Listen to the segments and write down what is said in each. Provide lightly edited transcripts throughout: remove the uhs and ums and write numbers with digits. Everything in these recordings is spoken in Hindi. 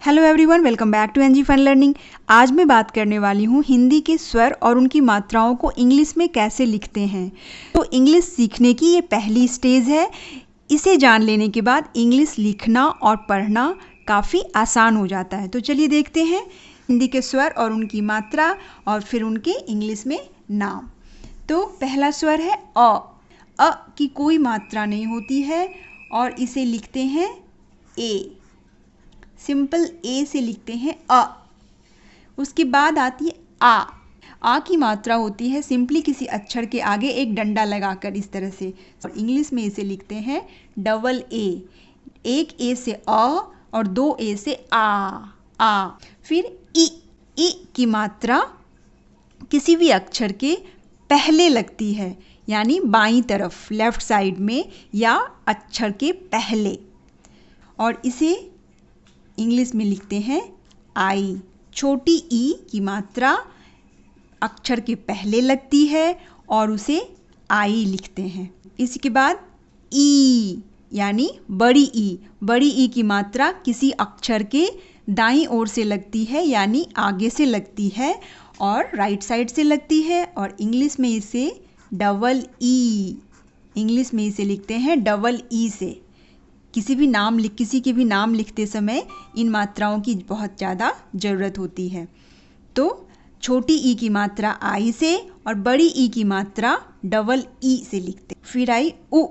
Hello everyone, welcome back to NG fun learning. आज मैं बात करने वाली हूँ हिंदी के स्वर और उनकी मात्राओं को इंग्लिश में कैसे लिखते हैं। तो इंग्लिश सीखने की ये पहली स्टेज है। इसे जान लेने के बाद इंग्लिश लिखना और पढ़ना काफ़ी आसान हो जाता है। तो चलिए देखते हैं हिंदी के स्वर और उनकी मात्रा और फिर उनके इंग्लिश में नाम। तो पहला स्वर है अ। अ की कोई मात्रा नहीं होती है और इसे लिखते हैं ए। सिंपल ए से लिखते हैं अ। उसके बाद आती है आ। आ की मात्रा होती है सिंपली किसी अक्षर के आगे एक डंडा लगाकर इस तरह से, और इंग्लिश में इसे लिखते हैं डबल ए। एक ए से अ और दो ए से आ। फिर ई। ई की मात्रा किसी भी अक्षर के पहले लगती है, यानी बाईं तरफ लेफ्ट साइड में या अक्षर के पहले, और इसे इंग्लिश में लिखते हैं आई। छोटी ई की मात्रा अक्षर के पहले लगती है और उसे आई लिखते हैं। इसके बाद ई यानी बड़ी ई। बड़ी ई की मात्रा किसी अक्षर के दाईं ओर से लगती है, यानी आगे से लगती है और राइट साइड से लगती है, और इंग्लिश में इसे डबल ई। इंग्लिश में इसे लिखते हैं डबल ई से। किसी के भी नाम लिखते समय इन मात्राओं की बहुत ज़्यादा ज़रूरत होती है। तो छोटी ई की मात्रा आई से और बड़ी ई की मात्रा डबल ई से लिखते। फिर आई उ।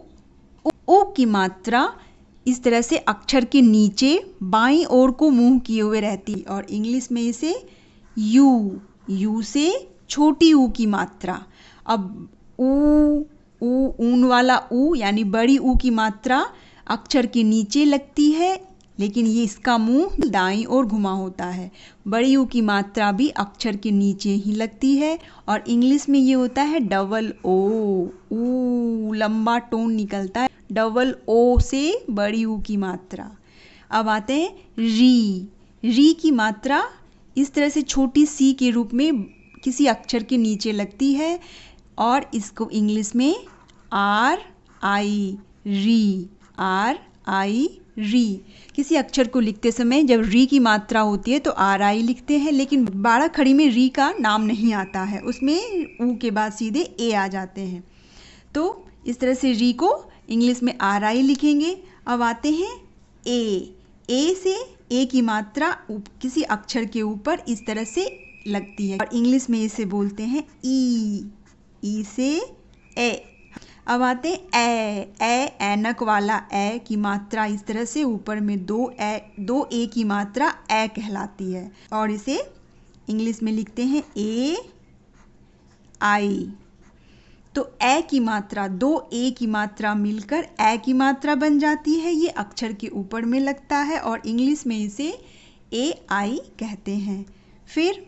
उ की मात्रा इस तरह से अक्षर के नीचे बाईं ओर को मुंह किए हुए रहती है, और इंग्लिश में इसे यू। यू से छोटी ऊ की मात्रा। अब ऊन वाला ऊ यानी बड़ी ऊ की मात्रा अक्षर के नीचे लगती है, लेकिन ये इसका मुंह दाईं ओर घुमा होता है। बड़ी ऊ की मात्रा भी अक्षर के नीचे ही लगती है, और इंग्लिश में ये होता है डबल ओ। ऊ लंबा टोन निकलता है डबल ओ से बड़ी ऊ की मात्रा। अब आते हैं री। री की मात्रा इस तरह से छोटी सी के रूप में किसी अक्षर के नीचे लगती है, और इसको इंग्लिश में आर आई री। आर आई री। किसी अक्षर को लिखते समय जब री की मात्रा होती है तो आर आई लिखते हैं, लेकिन बारह खड़ी में री का नाम नहीं आता है, उसमें ऊ के बाद सीधे ए आ जाते हैं। तो इस तरह से री को इंग्लिश में आर आई लिखेंगे। अब आते हैं ए। ए से ए की मात्रा किसी अक्षर के ऊपर इस तरह से लगती है, और इंग्लिश में इसे बोलते हैं ई। ई से ए। अब आते ए। ऐनक वाला ए की मात्रा इस तरह से ऊपर में दो ए की मात्रा ए कहलाती है, और इसे इंग्लिश में लिखते हैं ए आई। तो ए की मात्रा, दो ए की मात्रा मिलकर ए की मात्रा बन जाती है। ये अक्षर के ऊपर में लगता है और इंग्लिश में इसे ए आई कहते हैं। फिर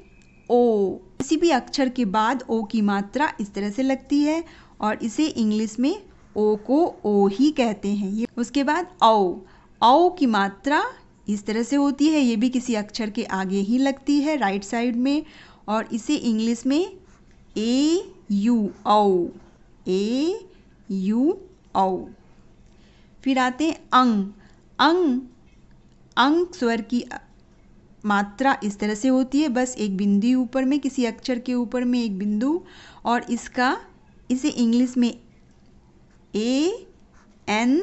ओ। किसी भी अक्षर के बाद ओ की मात्रा इस तरह से लगती है, और इसे इंग्लिश में ओ को ओ ही कहते हैं। उसके बाद औ। औ की मात्रा इस तरह से होती है, ये भी किसी अक्षर के आगे ही लगती है राइट साइड में, और इसे इंग्लिश में ए यू औ। ए यू औ। फिर आते हैं अंग। अंग स्वर की मात्रा इस तरह से होती है, बस एक बिंदु ऊपर में, किसी अक्षर के ऊपर में एक बिंदु, और इसे इंग्लिश में ए एन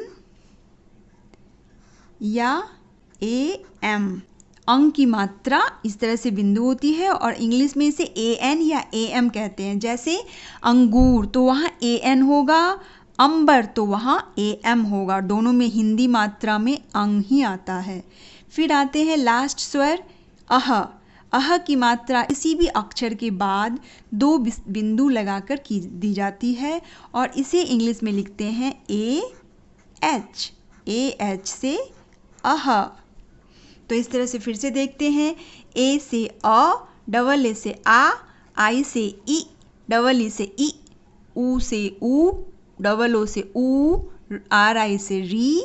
या ए एम। अंग की मात्रा इस तरह से बिंदु होती है, और इंग्लिश में इसे ए एन या ए एम कहते हैं। जैसे अंगूर तो वहाँ ए एन होगा, अंबर तो वहाँ ए एम होगा। दोनों में हिंदी मात्रा में अंग ही आता है। फिर आते हैं लास्ट स्वर अह। अह की मात्रा किसी भी अक्षर के बाद दो बिंदु लगाकर दी जाती है, और इसे इंग्लिश में लिखते हैं ए एच। ए एच से अह। तो इस तरह से फिर से देखते हैं। ए से अ, डबल ए से आ, आई से ई, डबल ई से ई, ऊ से ऊ, डबल ओ से ऊ, आर आई से री,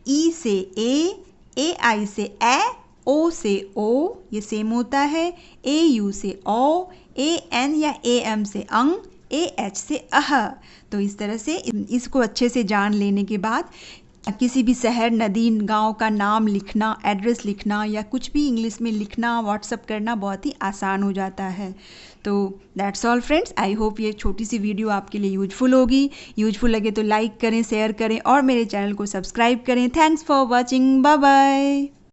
ई से ए आई से ए, ओ से ओ, ये सेम होता है। ए यू से ओ, ए एन या ए एम से अंग, ए एच से अह। तो इस तरह से इसको अच्छे से जान लेने के बाद किसी भी शहर, नदी, गांव का नाम लिखना, एड्रेस लिखना या कुछ भी इंग्लिश में लिखना, व्हाट्सअप करना बहुत ही आसान हो जाता है। तो that's all friends, I hope ये छोटी सी वीडियो आपके लिए यूजफुल होगी। यूजफुल लगे तो लाइक करें, शेयर करें और मेरे चैनल को सब्सक्राइब करें। Thanks for watching, bye bye.